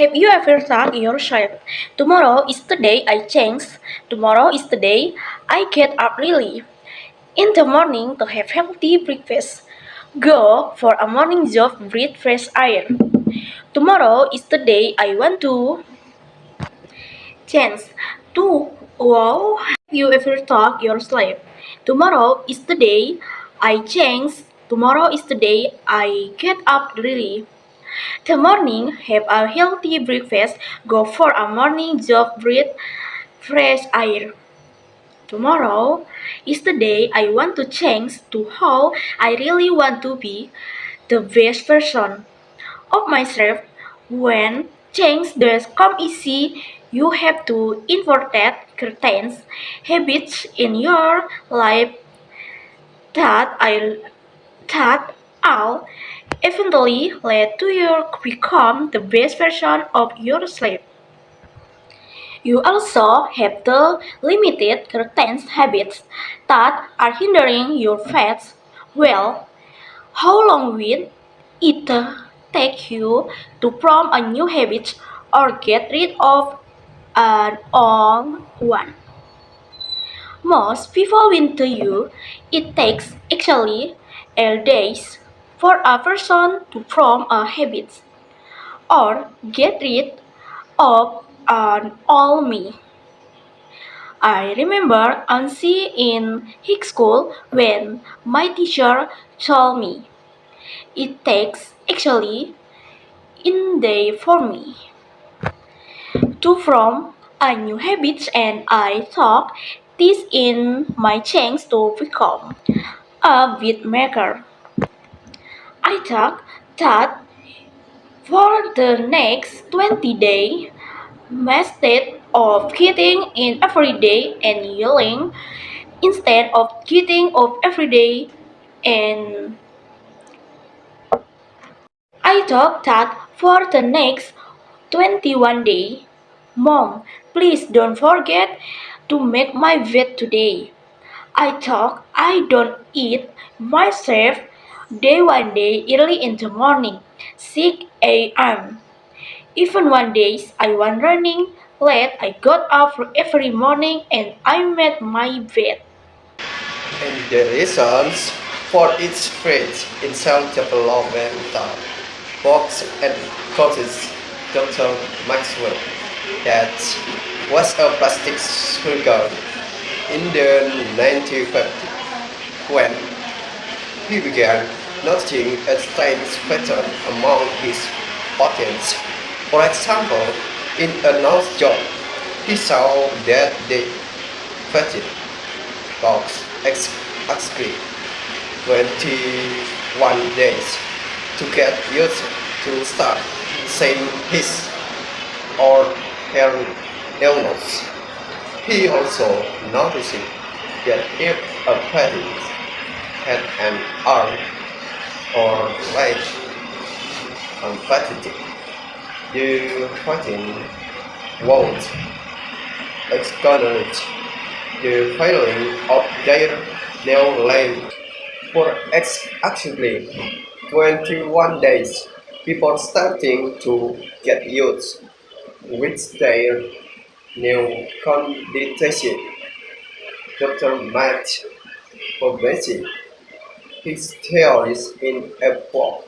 Have you ever thought yourself, tomorrow is the day I change, tomorrow is the day I get up early in the morning to have healthy breakfast, go for a morning jog, breathe fresh air. Tomorrow is the day I want to change to wow. Have you ever thought yourself, tomorrow is the day I change, tomorrow is the day I get up early. The morning, have a healthy breakfast, go for a morning jog, breathe fresh air. Tomorrow is the day I want to change to how I really want to be the best version of myself. When change does come easy, you have to incorporate certain habits in your life that I that all eventually lead to you become the best version of yourself. You also have the limited certain habits that are hindering your faith. Well, how long will it take you to form a new habit or get rid of an old one? Most people will tell you it takes actually 8 days for a person to form a habit or get rid of an old me. I remember Ansi in high school when my teacher told me it takes actually in day for me to form a new habit, and I thought this in my chance to become a beat maker. I thought that for the next 20 days, instead of getting in every day and yelling, instead of getting up every day and I thought that for the next 21 days, Mom, please don't forget to make my bed today. I thought I don't eat myself day one day early in the morning, 6 a.m. Even one days I was running late, I got up every morning and I made my bed. And the reasons for its faith in self-developmental books and courses Dr. Maxwell that was a plastic surgeon in the 1950s when he began noticing a strange pattern among his patients. For example, in a nose job, he saw that the fatigue dogs excrete 21 days to get used to start saying his or her illness. He also noticed that if a patient had an arm or leg amputated, the fighting won't acknowledge the failing of their leg for actually 21 days before starting to get used with their new condition. Dr. Matt Pobesi, his theories in a book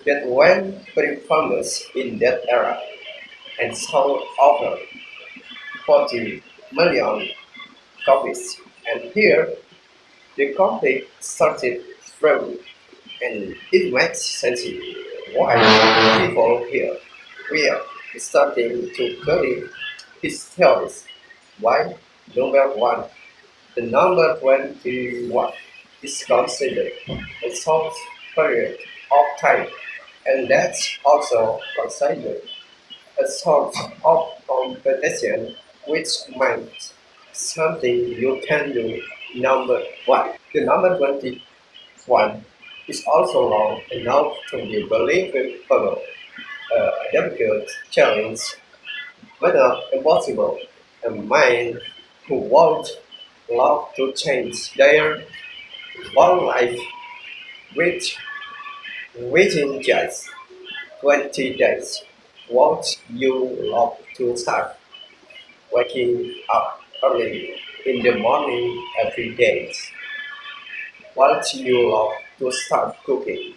that went very famous in that era and sold over 40 million copies. And here, the conflict started from, and it makes sense why people here were starting to believe his theories. Why? Number one, the number 21 is considered a short period of time, and that's also considered a sort of competition which means something you can do. Number one. The number 21 is also long enough to be believable, a difficult challenge, but not impossible. A man who won't love to change their whole life with within just 20 days. What you love to start? Waking up early in the morning every day. What you love to start cooking?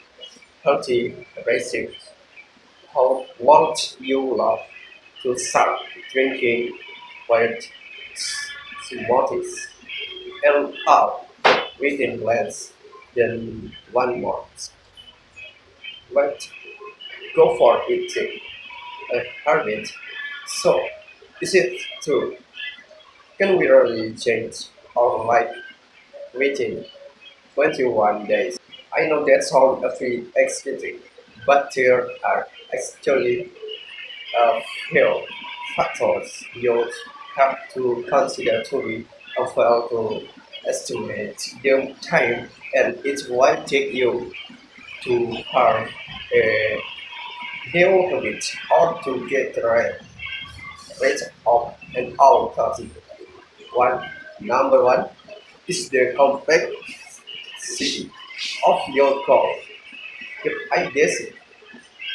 Healthy recipes. What you love to start drinking white smoothies? And how within less than 1 month. But go for it too. A habit. So, is it true? Can we really change our life within 21 days? I know that sounds a bit exciting, but there are actually a few factors you have to consider to be able to estimate the time and it will take you to harm a new habit or to get rid of an old habit. Number one is the complexity of your goal. If I decide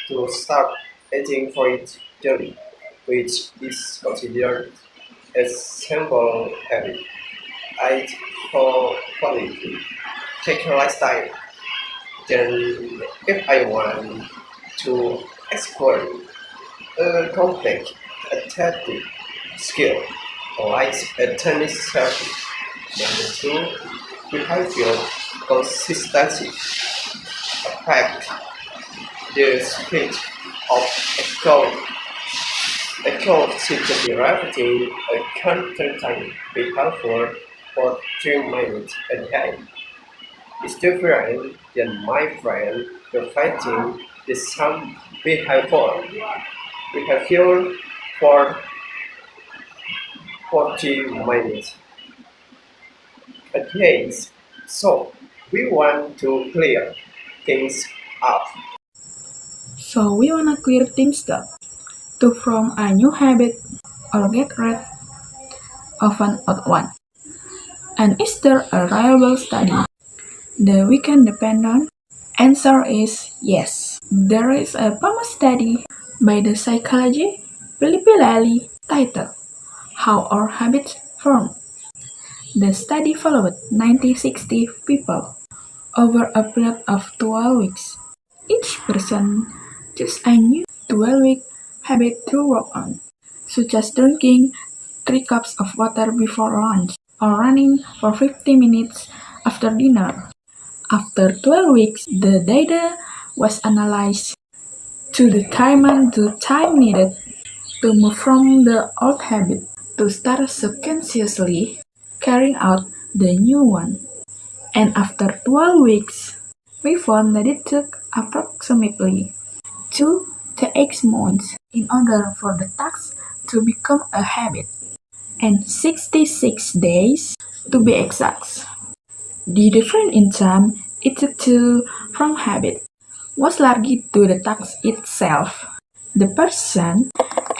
to start eating for it daily, which is considered a simple habit, I for quality, take a lifestyle. Then, if I want to explore a complex, athletic skill like a tennis serve, number two, behavior consistency affect the speed of a goal. A goal seems to be repeating a constant behavior for 3 minutes a day. It's different than my friend repeating the same behavior for 40 minutes a day. So we want to clear things up. So we wanna clear things up to form a new habit or get rid of an old one. And is there a reliable study that we can depend on? Answer is yes. There is a famous study by the psychology Philippi Lally titled How Our Habits Form. The study followed 9060 people over a period of 12 weeks. Each person chose a new 12-week habit to work on, such as drinking 3 cups of water before lunch or running for 50 minutes after dinner. After 12 weeks, the data was analyzed to determine the time needed to move from the old habit to start subconsciously carrying out the new one. And after 12 weeks, we found that it took approximately 2 to 8 months in order for the task to become a habit, and 66 days to be exact. The difference in time it took to from habit was largely to the task itself. The person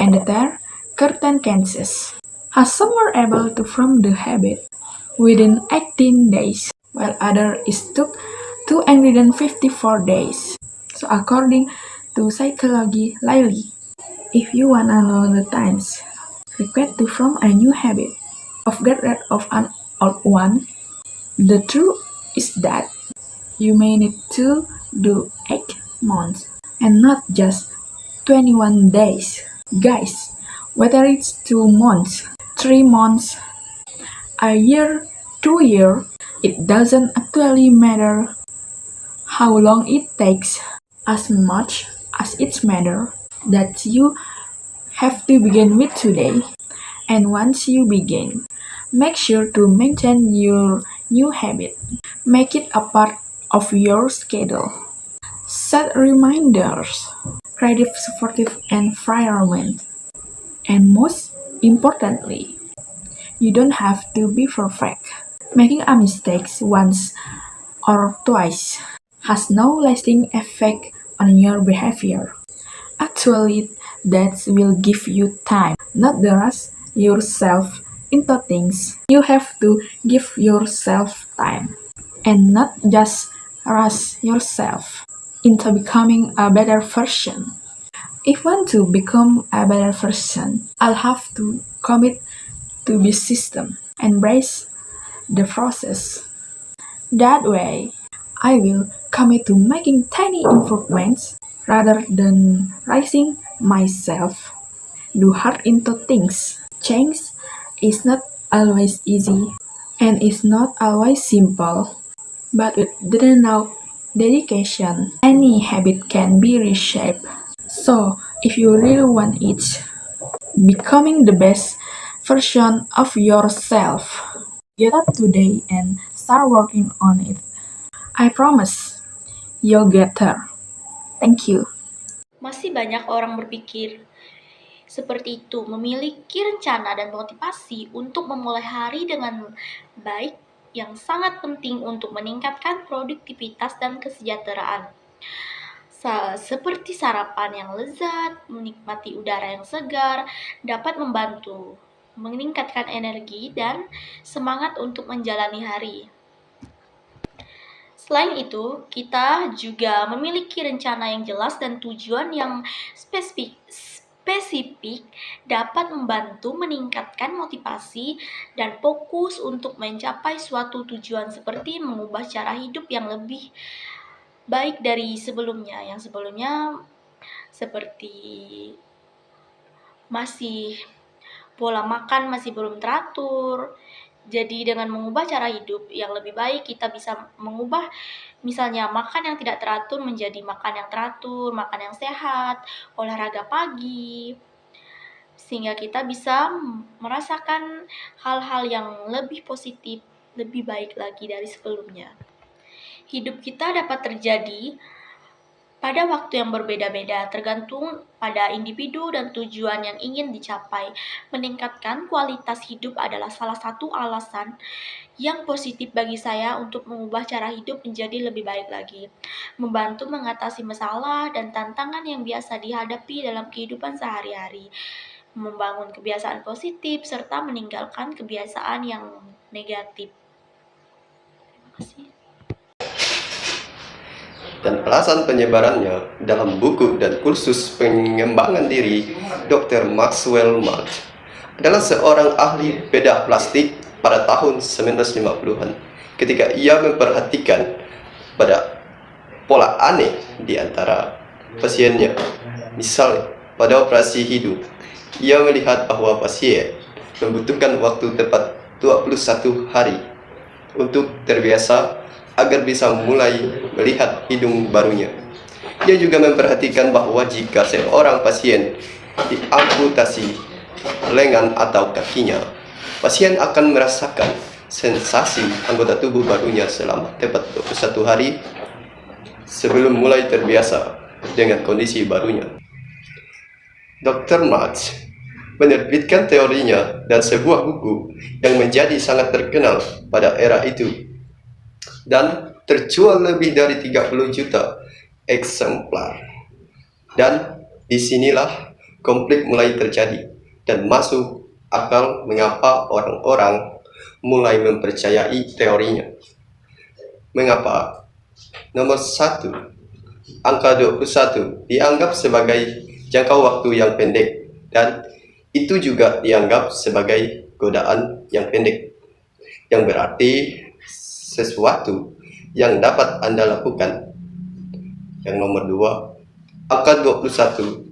and their circumstances. As some were able to form the habit within 18 days, while others took 254 days. So according to Psychology Lily, if you wanna know the times required to form a new habit of get rid of an old one, the truth is that you may need to do 8 months and not just 21 days. Guys, whether it's 2 months, 3 months, a year, 2 years, it doesn't actually matter how long it takes, as much as it matters that you have to begin with today. And once you begin, make sure to maintain your new habit. Make it a part of your schedule. Set reminders, create a supportive environment, and most importantly, you don't have to be perfect. Making a mistake once or twice has no lasting effect on your behavior. Actually, that will give you time, not to rush yourself into things. You have to give yourself time and not just rush yourself into becoming a better version. If I want to become a better person, I'll have to commit to this system, embrace the process. That way, I will commit to making tiny improvements rather than raising myself. Do hard into things. Change is not always easy and is not always simple, but with enough dedication, any habit can be reshaped. So, if you really want it, becoming the best version of yourself, get up today and start working on it. I promise you'll get there. Thank you. Masih banyak orang berpikir seperti itu, memiliki rencana dan motivasi untuk memulai hari dengan baik yang sangat penting untuk meningkatkan produktivitas dan kesejahteraan. Seperti sarapan yang lezat, menikmati udara yang segar, dapat membantu meningkatkan energi dan semangat untuk menjalani hari. Selain itu, kita juga memiliki rencana yang jelas dan tujuan yang spesifik dapat membantu meningkatkan motivasi dan fokus untuk mencapai suatu tujuan seperti mengubah cara hidup yang lebih baik dari sebelumnya. Yang sebelumnya seperti masih pola makan masih belum teratur. Jadi dengan mengubah cara hidup yang lebih baik, kita bisa mengubah misalnya makan yang tidak teratur menjadi makan yang teratur, makan yang sehat, olahraga pagi, sehingga kita bisa merasakan hal-hal yang lebih positif, lebih baik lagi dari sebelumnya. Hidup kita dapat terjadi pada waktu yang berbeda-beda, tergantung pada individu dan tujuan yang ingin dicapai. Meningkatkan kualitas hidup adalah salah satu alasan yang positif bagi saya untuk mengubah cara hidup menjadi lebih baik lagi. Membantu mengatasi masalah dan tantangan yang biasa dihadapi dalam kehidupan sehari-hari. Membangun kebiasaan positif, serta meninggalkan kebiasaan yang negatif. Terima kasih. Dan alasan penyebarannya dalam buku dan kursus pengembangan diri Dr. Maxwell Maltz adalah seorang ahli bedah plastik pada tahun 1950-an ketika ia memperhatikan pada pola aneh di antara pasiennya. Misalnya, pada operasi hidung, ia melihat bahwa pasien membutuhkan waktu tepat 21 hari untuk terbiasa agar bisa mulai melihat hidung barunya. Ia juga memperhatikan bahwa jika seorang pasien diamputasi lengan atau kakinya, pasien akan merasakan sensasi anggota tubuh barunya selama tepat 21 hari sebelum mulai terbiasa dengan kondisi barunya. Dr. Maltz menerbitkan teorinya dan sebuah buku yang menjadi sangat terkenal pada era itu dan terjual lebih dari 30 juta eksemplar. Dan disinilah konflik mulai terjadi dan masuk akal mengapa orang-orang mulai mempercayai teorinya. Mengapa? Nomor 1, angka 21 dianggap sebagai jangka waktu yang pendek dan itu juga dianggap sebagai godaan yang pendek, yang berarti sesuatu yang dapat Anda lakukan. Yang nomor 2, angka 21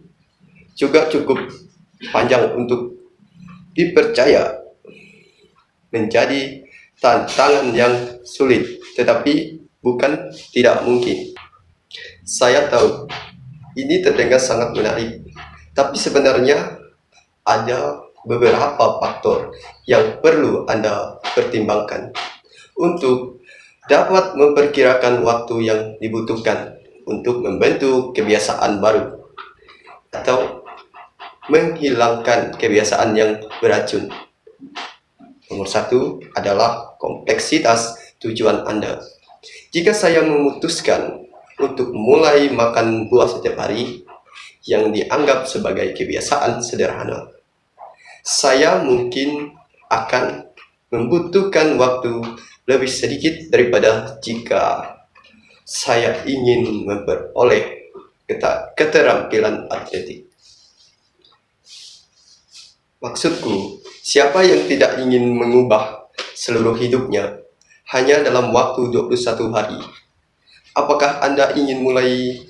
juga cukup panjang untuk dipercaya menjadi tantangan yang sulit, tetapi bukan tidak mungkin. Saya tahu ini terdengar sangat menarik, tapi sebenarnya ada beberapa faktor yang perlu Anda pertimbangkan untuk dapat memperkirakan waktu yang dibutuhkan untuk membentuk kebiasaan baru atau menghilangkan kebiasaan yang beracun. Nomor 1 adalah kompleksitas tujuan Anda. Jika saya memutuskan untuk mulai makan buah setiap hari yang dianggap sebagai kebiasaan sederhana, saya mungkin akan membutuhkan waktu lebih sedikit daripada jika saya ingin memperoleh keterampilan atletik. Maksudku, siapa yang tidak ingin mengubah seluruh hidupnya hanya dalam waktu 21 hari? Apakah Anda ingin mulai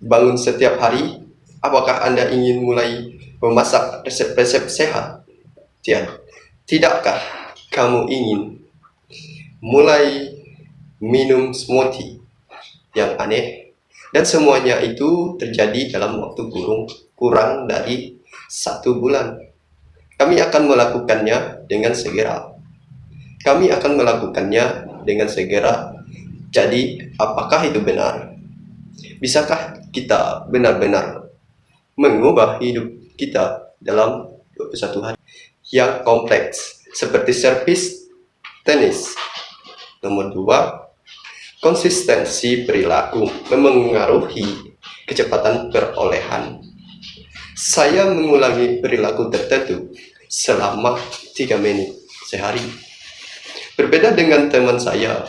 bangun setiap hari? Apakah Anda ingin mulai memasak resep-resep sehat? Tidakkah kamu ingin mulai minum smoothie yang aneh? Dan semuanya itu terjadi dalam waktu kurang dari 1 bulan. Kami akan melakukannya dengan segera. Jadi, apakah itu benar? Bisakah kita benar-benar mengubah hidup kita dalam 21 hari? Yang kompleks, seperti servis tenis. Nomor 2, konsistensi perilaku memengaruhi kecepatan perolehan. Saya mengulangi perilaku tertentu selama 3 menit sehari. Berbeda dengan teman saya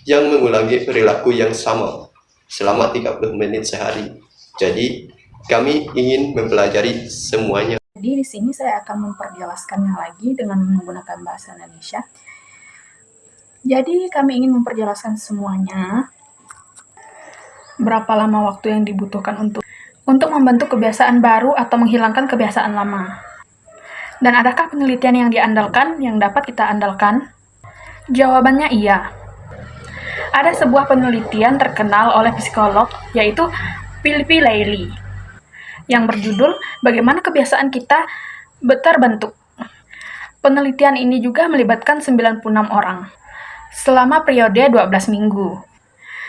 yang mengulangi perilaku yang sama selama 30 menit sehari. Jadi, kami ingin mempelajari semuanya. Jadi di sini saya akan memperjelaskannya lagi dengan menggunakan bahasa Indonesia. Jadi kami ingin memperjelaskan semuanya. Berapa lama waktu yang dibutuhkan untuk membentuk kebiasaan baru atau menghilangkan kebiasaan lama? Dan adakah penelitian yang diandalkan yang dapat kita andalkan? Jawabannya iya. Ada sebuah penelitian terkenal oleh psikolog, yaitu Philip Laylee, yang berjudul Bagaimana Kebiasaan Kita Terbentuk. Penelitian ini juga melibatkan 96 orang, selama periode 12 minggu.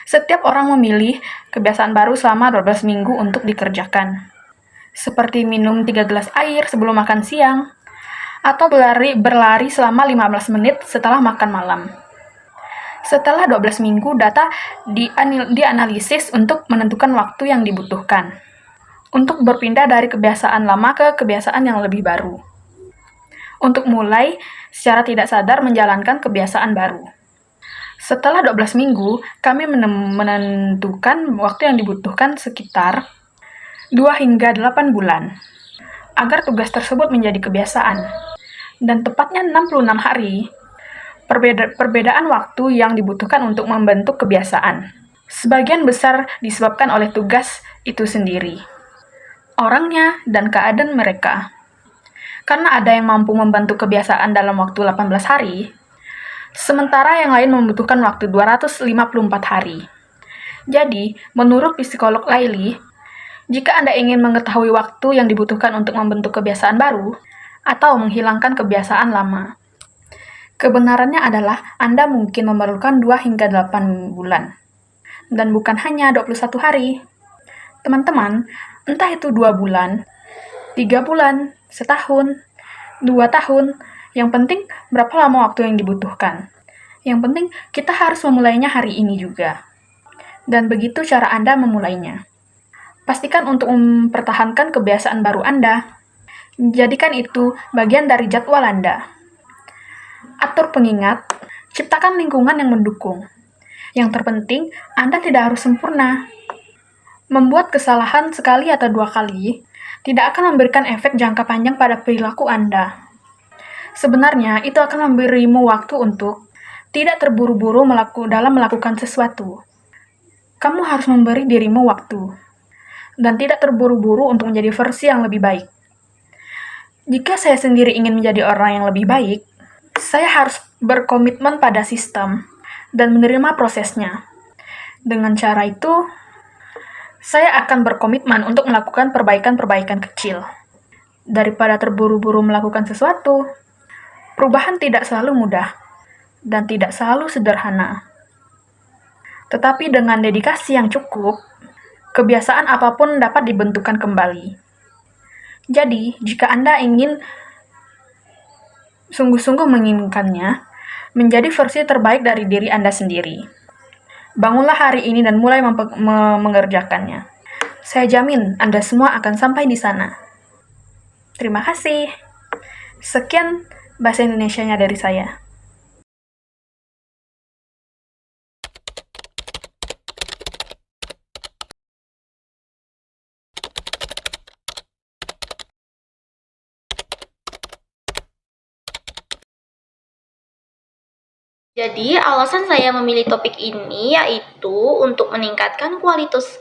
Setiap orang memilih kebiasaan baru selama 12 minggu untuk dikerjakan, seperti minum 3 gelas air sebelum makan siang, atau berlari selama 15 menit setelah makan malam. Setelah 12 minggu, data dianalisis untuk menentukan waktu yang dibutuhkan untuk berpindah dari kebiasaan lama ke kebiasaan yang lebih baru. Untuk mulai secara tidak sadar menjalankan kebiasaan baru. Setelah 12 minggu, kami menentukan waktu yang dibutuhkan sekitar 2 hingga 8 bulan agar tugas tersebut menjadi kebiasaan. Dan tepatnya 66 hari, perbedaan waktu yang dibutuhkan untuk membentuk kebiasaan. Sebagian besar disebabkan oleh tugas itu sendiri, orangnya, dan keadaan mereka. Karena ada yang mampu membentuk kebiasaan dalam waktu 18 hari, sementara yang lain membutuhkan waktu 254 hari. Jadi, menurut psikolog Laylee, jika Anda ingin mengetahui waktu yang dibutuhkan untuk membentuk kebiasaan baru, atau menghilangkan kebiasaan lama, kebenarannya adalah Anda mungkin memerlukan 2 hingga 8 bulan, dan bukan hanya 21 hari. Teman-teman, entah itu 2 bulan, 3 bulan, setahun, 2 tahun, yang penting berapa lama waktu yang dibutuhkan. Yang penting kita harus memulainya hari ini juga. Dan begitu cara Anda memulainya. Pastikan untuk mempertahankan kebiasaan baru Anda. Jadikan itu bagian dari jadwal Anda. Atur pengingat, ciptakan lingkungan yang mendukung. Yang terpenting, Anda tidak harus sempurna. Membuat kesalahan sekali atau 2 kali tidak akan memberikan efek jangka panjang pada perilaku Anda. Sebenarnya, itu akan memberimu waktu untuk tidak terburu-buru dalam melakukan sesuatu. Kamu harus memberi dirimu waktu, dan tidak terburu-buru untuk menjadi versi yang lebih baik. Jika saya sendiri ingin menjadi orang yang lebih baik, saya harus berkomitmen pada sistem dan menerima prosesnya. Dengan cara itu, saya akan berkomitmen untuk melakukan perbaikan-perbaikan kecil. Daripada terburu-buru melakukan sesuatu, perubahan tidak selalu mudah dan tidak selalu sederhana. Tetapi dengan dedikasi yang cukup, kebiasaan apapun dapat dibentukkan kembali. Jadi, jika Anda ingin sungguh-sungguh menginginkannya, menjadi versi terbaik dari diri Anda sendiri, bangunlah hari ini dan mulai mengerjakannya. Saya jamin Anda semua akan sampai di sana. Terima kasih. Sekian bahasa Indonesianya dari saya. Jadi, alasan saya memilih topik ini yaitu untuk meningkatkan kualitas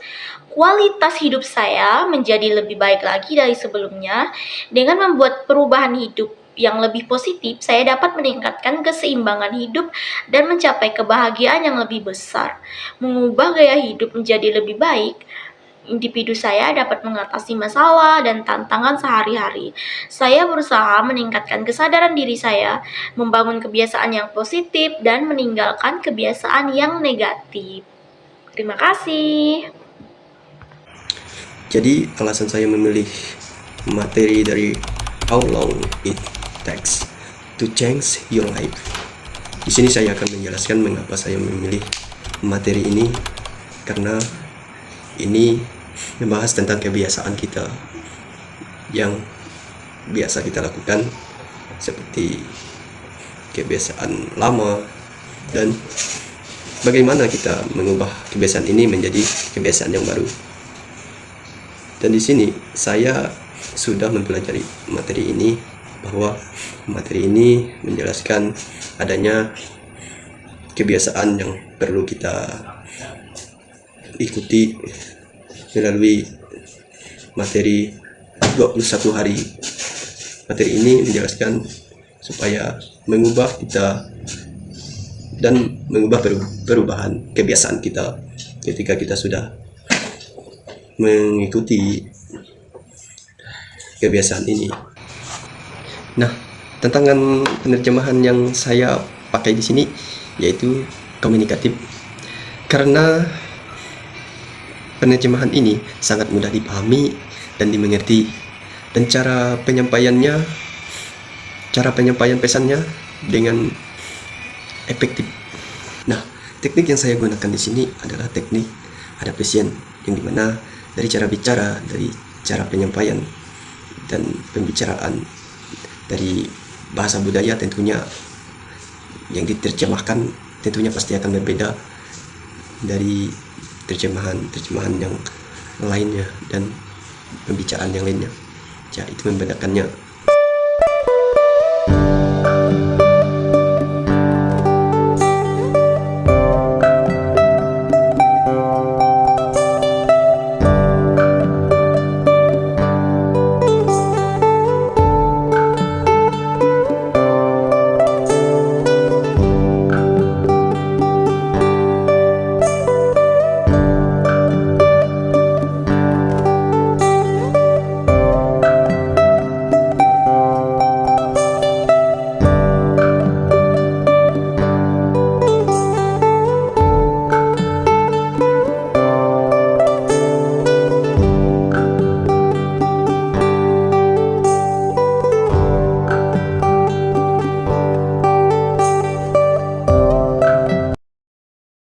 hidup saya menjadi lebih baik lagi dari sebelumnya. Dengan membuat perubahan hidup yang lebih positif, saya dapat meningkatkan keseimbangan hidup dan mencapai kebahagiaan yang lebih besar. Mengubah gaya hidup menjadi lebih baik, individu saya dapat mengatasi masalah dan tantangan sehari-hari. Saya berusaha meningkatkan kesadaran diri saya, membangun kebiasaan yang positif, dan meninggalkan kebiasaan yang negatif. Terima kasih. Jadi alasan saya memilih materi dari How Long It Takes to Change Your Life. Di sini saya akan menjelaskan mengapa saya memilih materi ini, karena ini membahas tentang kebiasaan kita yang biasa kita lakukan, seperti kebiasaan lama, dan bagaimana kita mengubah kebiasaan ini menjadi kebiasaan yang baru. Dan di sini saya sudah mempelajari materi ini, bahwa materi ini menjelaskan adanya kebiasaan yang perlu kita ikuti melalui materi 21 hari. Materi ini menjelaskan supaya mengubah kita dan mengubah perubahan kebiasaan kita ketika kita sudah mengikuti kebiasaan ini. Nah, tantangan penerjemahan yang saya pakai di sini yaitu komunikatif, karena penerjemahan ini sangat mudah dipahami dan dimengerti, dan cara penyampaian pesannya dengan efektif. Nah, teknik yang saya gunakan di sini adalah teknik adaptation, yang dimana dari cara bicara, dari cara penyampaian dan pembicaraan, dari bahasa budaya tentunya yang diterjemahkan tentunya pasti akan berbeda dari terjemahan yang lainnya dan pembicaraan yang lainnya. Ya, itu membedakannya.